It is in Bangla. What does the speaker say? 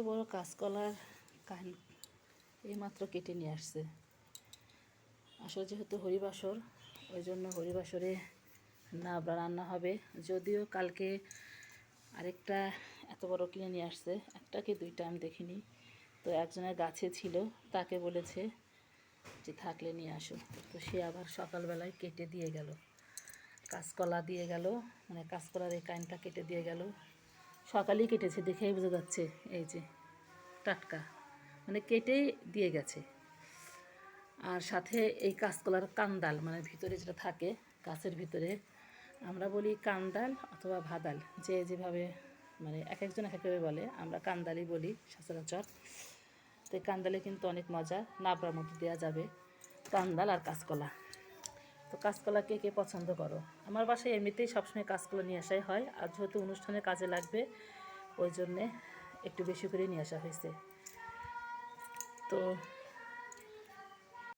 বড় কাঁচকলার কান এইমাত্র কেটে নিয়ে আসছে। আসলে যেহেতু হরিবাসর, ওই জন্য হরিবাসরে নাবড়া রান্না হবে। যদিও কালকে আরেকটা এত বড় কিনে নিয়ে আসছে, একটা কি দুইটা আমি দেখিনি। তো একজনের গাছে ছিল, তাকে বলেছে যে থাকলে নিয়ে আসো। তো সে আবার সকালবেলায় কেটে দিয়ে গেল, কাঁচকলা দিয়ে গেল, মানে কাঁচকলার এই কানটা কেটে দিয়ে গেল। সকালেই কেটেছে, দেখেই বোঝা যাচ্ছে। এই যে টাটকা, মানে কেটেই দিয়ে গেছে। আর সাথে এই কাঁচকলার কান্দাল, মানে ভিতরে যেটা থাকে গাছের ভিতরে, আমরা বলি কান্দাল অথবা ভাদাল, যে যেভাবে মানে এক একজন এক একভাবে বলে, আমরা কান্দালই বলি সচরাচর। তো এই কান্দালে কিন্তু অনেক মজা, নাবড়ার মধ্যে দেওয়া যাবে কান্দাল আর কাঁচকলা। তো কাঁচকলা কে কে পছন্দ করো? আমার বাসায় এমনিতেই সবসময় কাঁচকলা নিয়ে আসাই হয়, আর যেহেতু অনুষ্ঠানে কাজে লাগবে ওই জন্যে একটু বেশি করে নিয়ে আসা হয়েছে। তো